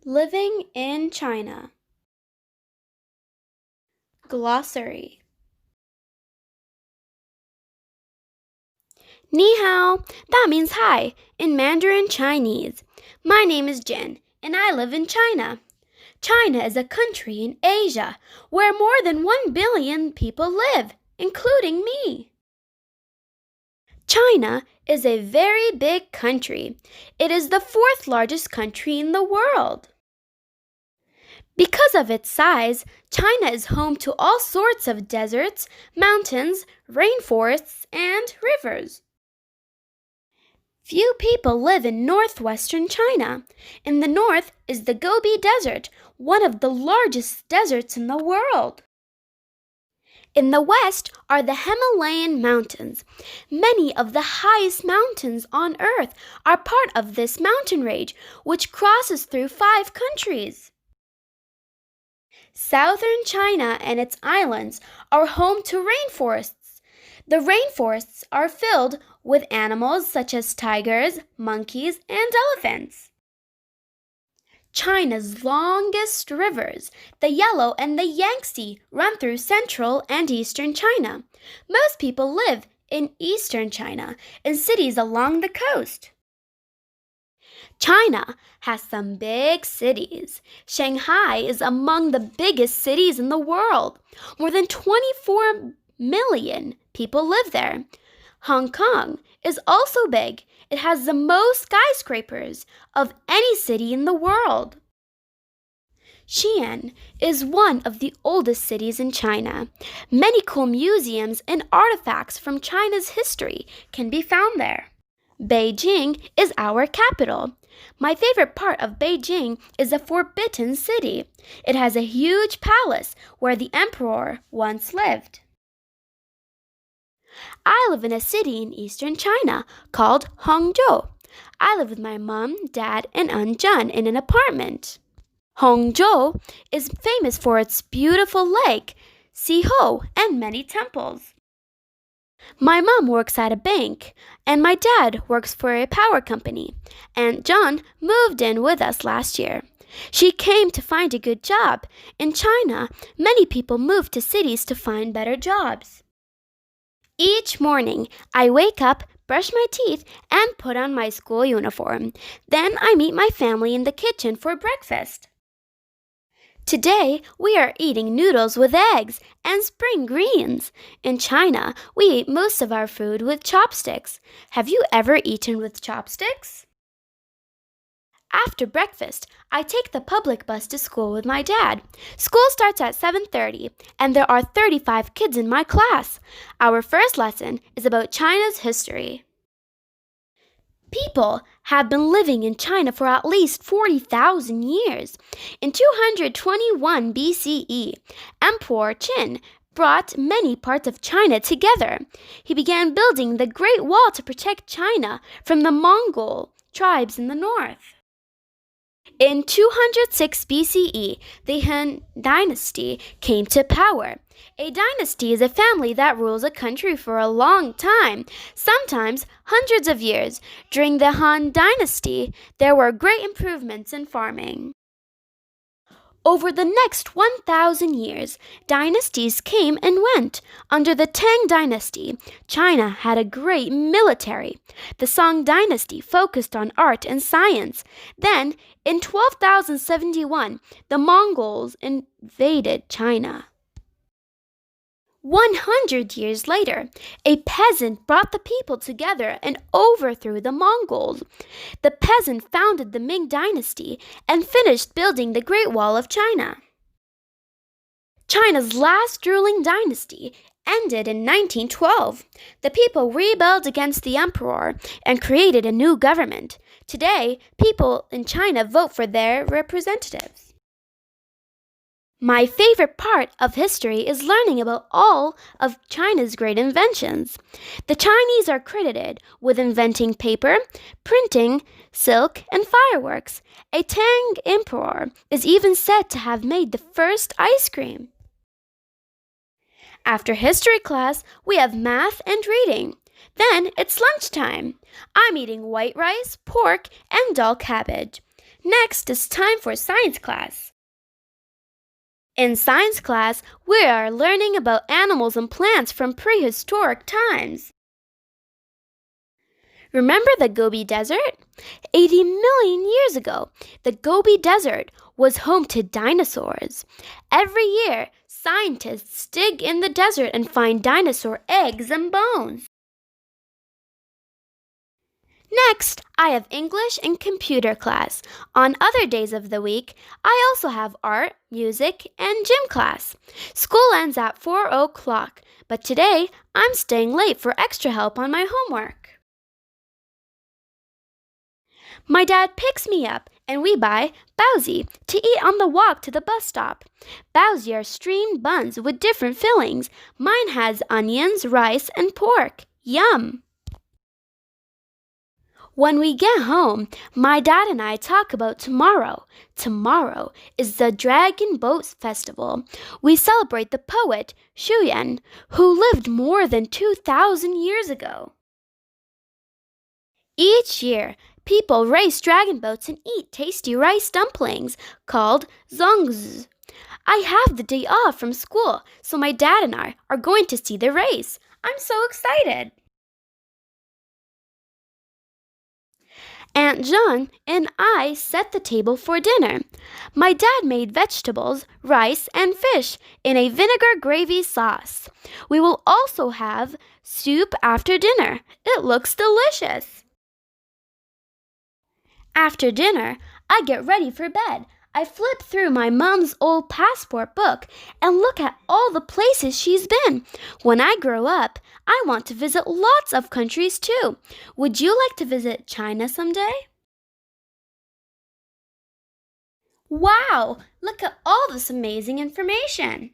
Living in China. Glossary. Ni hao, that means hi in Mandarin Chinese. My name is Jen, and I live in China. China is a country in Asia where more than 1 billion people live, including me. China is a very big country. It is the fourth largest country in the world. Because of its size, China is home to all sorts of deserts, mountains, rainforests, and rivers. Few people live in northwestern China. In the north is the Gobi Desert, one of the largest deserts in the world. In the west are the Himalayan mountains. Many of the highest mountains on earth are part of this mountain range, which crosses through 5 countries. Southern China and its islands are home to rainforests. The rainforests are filled with animals such as tigers, monkeys, and elephants. China's longest rivers, the Yellow and the Yangtze, run through central and eastern China. Most people live in eastern China, in cities along the coast. China has some big cities. Shanghai is among the biggest cities in the world. More than 24 million people live there. Hong Kong is also big. It has the most skyscrapers of any city in the world. Xi'an is one of the oldest cities in China. Many cool museums and artifacts from China's history can be found there. Beijing is our capital. My favorite part of Beijing is the Forbidden City. It has a huge palace where the emperor once lived. I live in a city in eastern China called Hangzhou. I live with my mom, dad, and Aunt Jun in an apartment. Hangzhou is famous for its beautiful lake, Siho, and many temples. My mom works at a bank, and my dad works for a power company. Aunt Jun moved in with us last year. She came to find a good job. In China, many people move to cities to find better jobs. Each morning, I wake up, brush my teeth, and put on my school uniform. Then I meet my family in the kitchen for breakfast. Today, we are eating noodles with eggs and spring greens. In China, we eat most of our food with chopsticks. Have you ever eaten with chopsticks? After breakfast, I take the public bus to school with my dad. School starts at 7:30, and there are 35 kids in my class. Our first lesson is about China's history. People have been living in China for at least 40,000 years. In 221 BCE, Emperor Qin brought many parts of China together. He began building the Great Wall to protect China from the Mongol tribes in the north. In 206 BCE, the Han Dynasty came to power. A dynasty is a family that rules a country for a long time, sometimes hundreds of years. During the Han Dynasty, there were great improvements in farming. Over the next 1,000 years, dynasties came and went. Under the Tang Dynasty, China had a great military. The Song Dynasty focused on art and science. Then, in 1271, the Mongols invaded China. 100 years later, a peasant brought the people together and overthrew the Mongols. The peasant founded the Ming Dynasty and finished building the Great Wall of China. China's last ruling dynasty ended in 1912. The people rebelled against the emperor and created a new government. Today, people in China vote for their representatives. My favorite part of history is learning about all of China's great inventions. The Chinese are credited with inventing paper, printing, silk, and fireworks. A Tang emperor is even said to have made the first ice cream. After history class, we have math and reading. Then it's lunchtime. I'm eating white rice, pork, and dal cabbage. Next, it's time for science class. In science class, we are learning about animals and plants from prehistoric times. Remember the Gobi Desert? 80 million years ago, the Gobi Desert was home to dinosaurs. Every year, scientists dig in the desert and find dinosaur eggs and bones. Next, I have English and computer class. On other days of the week, I also have art, music, and gym class. School ends at 4 o'clock, but today I'm staying late for extra help on my homework. My dad picks me up and we buy baozi to eat on the walk to the bus stop. Baozi are steamed buns with different fillings. Mine has onions, rice, and pork. Yum! When we get home, my dad and I talk about tomorrow. Tomorrow is the Dragon Boat Festival. We celebrate the poet Xu Yan, who lived more than 2,000 years ago. Each year, people race dragon boats and eat tasty rice dumplings called zongzi. I have the day off from school, so my dad and I are going to see the race. I'm so excited! Aunt Jean and I set the table for dinner. My dad made vegetables, rice, and fish in a vinegar gravy sauce. We will also have soup after dinner. It looks delicious. After dinner, I get ready for bed. I flip through my mom's old passport book and look at all the places she's been. When I grow up, I want to visit lots of countries too. Would you like to visit China someday? Wow, look at all this amazing information.